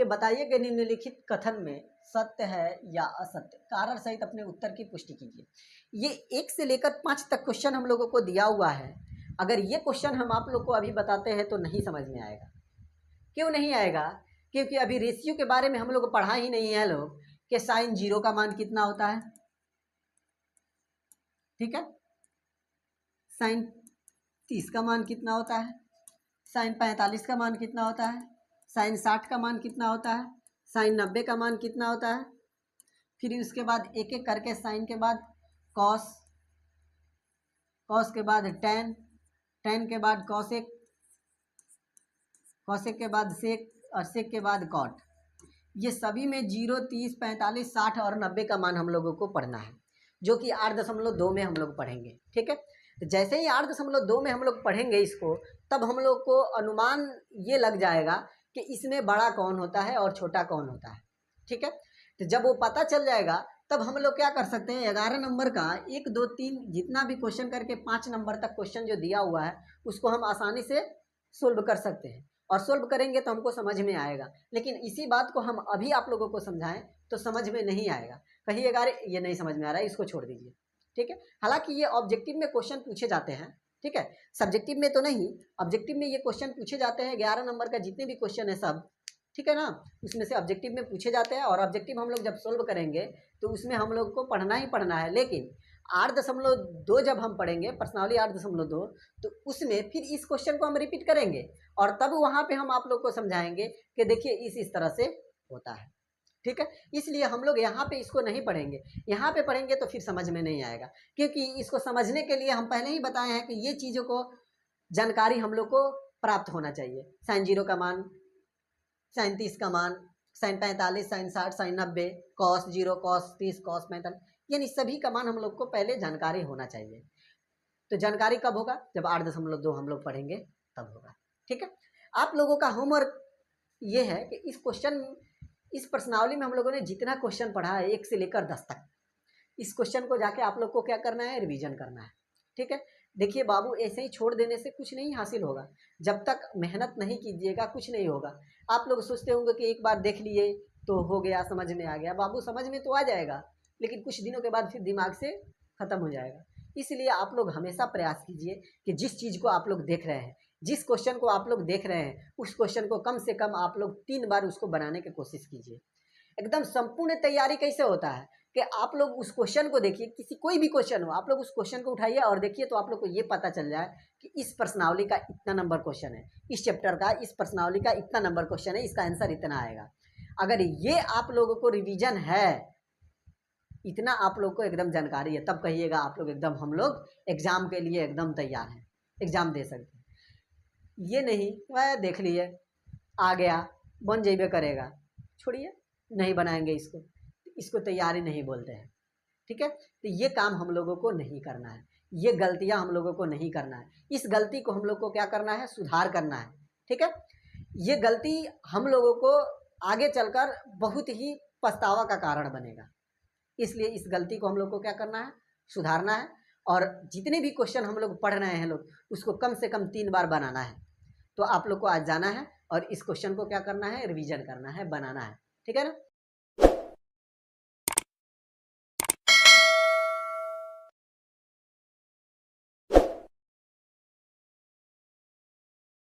कि बताइए कि निम्नलिखित कथन में सत्य है या असत्य, कारण सहित अपने उत्तर की पुष्टि कीजिए। ये 1 से लेकर 5 तक क्वेश्चन हम लोगों को दिया हुआ है। अगर ये क्वेश्चन हम आप लोग को अभी बताते हैं तो नहीं समझ में आएगा। क्यों नहीं आएगा? क्योंकि अभी रेशियो के बारे में हम लोग पढ़ा ही नहीं है लोग कि साइन 0 का मान कितना होता है, ठीक है, साइन 30 का मान कितना होता है, साइन 45 का मान कितना होता है, साइन 60 का मान कितना होता है, साइन 90 का मान कितना होता है। फिर उसके बाद एक एक करके साइन के बाद कॉस, कॉस के बाद टेन, टेन के बाद कॉसेक, कॉसेक के बाद सेक और सेक के बाद कॉट। ये सभी में 0, 30, 45, 60 और 90 का मान हम लोगों को पढ़ना है, जो कि 8.2 में हम लोग पढ़ेंगे, ठीक है। तो जैसे ही 8.2 में हम लोग पढ़ेंगे इसको, तब हम लोग को अनुमान ये लग जाएगा कि इसमें बड़ा कौन होता है और छोटा कौन होता है, ठीक है। तो जब वो पता चल जाएगा तब हम लोग क्या कर सकते हैं, 11 नंबर का 1, 2, 3 जितना भी क्वेश्चन करके 5 नंबर तक क्वेश्चन जो दिया हुआ है उसको हम आसानी से सोल्व कर सकते हैं। और सोल्व करेंगे तो हमको समझ में आएगा। लेकिन इसी बात को हम अभी आप लोगों को समझाएं तो समझ में नहीं आएगा, कहिएगा अरे ये नहीं समझ में आ रहा है, इसको छोड़ दीजिए, ठीक है। हालांकि ये ऑब्जेक्टिव में क्वेश्चन पूछे जाते हैं, ठीक है, सब्जेक्टिव में तो नहीं, ऑब्जेक्टिव में ये क्वेश्चन पूछे जाते हैं। 11 नंबर का जितने भी क्वेश्चन है सब, ठीक है ना, उसमें से ऑब्जेक्टिव में पूछे जाते हैं। और ऑब्जेक्टिव हम लोग जब सोल्व करेंगे तो उसमें हम लोग को पढ़ना ही पढ़ना है। लेकिन 8.2 जब हम पढ़ेंगे, प्रश्नावली 8.2, तो उसमें फिर इस क्वेश्चन को हम रिपीट करेंगे और तब वहाँ पे हम आप लोग को समझाएंगे कि देखिए इस तरह से होता है, ठीक है। इसलिए हम लोग यहाँ पे इसको नहीं पढ़ेंगे, यहाँ पे पढ़ेंगे तो फिर समझ में नहीं आएगा। क्योंकि इसको समझने के लिए हम पहले ही बताए हैं कि ये चीज़ों को जानकारी हम लोग को प्राप्त होना चाहिए। साइन 0 का मान, साइन 30 का मान, sine 45, sine 60, sine 90, cos 0, cos 30, cos 45, यानी सभी का मान हम लोग को पहले जानकारी होना चाहिए। तो जानकारी कब होगा, जब 8.2 हम लोग पढ़ेंगे तब होगा, ठीक है। आप लोगों का होमवर्क ये है कि इस क्वेश्चन, इस प्रश्नावली में हम लोगों ने जितना क्वेश्चन पढ़ा है 1 से लेकर 10 तक, इस क्वेश्चन को जाके आप लोग को क्या करना है, रिवीजन करना है, ठीक है। देखिए बाबू, ऐसे ही छोड़ देने से कुछ नहीं हासिल होगा। जब तक मेहनत नहीं कीजिएगा कुछ नहीं होगा। आप लोग सोचते होंगे कि एक बार देख लिए तो हो गया, समझ में आ गया। बाबू समझ में तो आ जाएगा, लेकिन कुछ दिनों के बाद फिर दिमाग से खत्म हो जाएगा। इसलिए आप लोग हमेशा प्रयास कीजिए कि जिस चीज़ को आप लोग देख रहे हैं, जिस क्वेश्चन को आप लोग देख रहे हैं, उस क्वेश्चन को कम से कम आप लोग 3 बार उसको बनाने की कोशिश कीजिए। एकदम संपूर्ण तैयारी कैसे होता है कि आप लोग उस क्वेश्चन को देखिए, किसी कोई भी क्वेश्चन हो, आप लोग उस क्वेश्चन को उठाइए और देखिए, तो आप लोग को ये पता चल जाए कि इस प्रश्नावली का इतना नंबर क्वेश्चन है, इस चैप्टर का, इस प्रश्नावली का इतना नंबर क्वेश्चन है, इसका आंसर इतना आएगा। अगर ये आप लोगों को रिवीजन है, इतना आप लोग को एकदम जानकारी है, तब कहिएगा आप लोग एकदम हम लोग एग्जाम के लिए एकदम तैयार हैं, एग्जाम दे सकते हैं। ये नहीं वह देख लिए आ गया, बन जेबे करेगा, छोड़िए, नहीं बनाएंगे इसको, इसको तैयारी नहीं बोलते हैं, ठीक है। तो ये काम हम लोगों को नहीं करना है, ये गलतियां हम लोगों को नहीं करना है। इस गलती को हम लोग को क्या करना है, सुधार करना है, ठीक है। ये गलती हम लोगों को आगे चलकर बहुत ही पछतावा का कारण बनेगा। इसलिए इस गलती को हम लोग को क्या करना है, सुधारना है। और जितने भी क्वेश्चन हम लोग पढ़ रहे हैं लोग, उसको कम से कम 3 बार बनाना है। तो आप लोग को आज जाना है और इस क्वेश्चन को क्या करना है, रिवीजन करना है, बनाना है, ठीक है ना।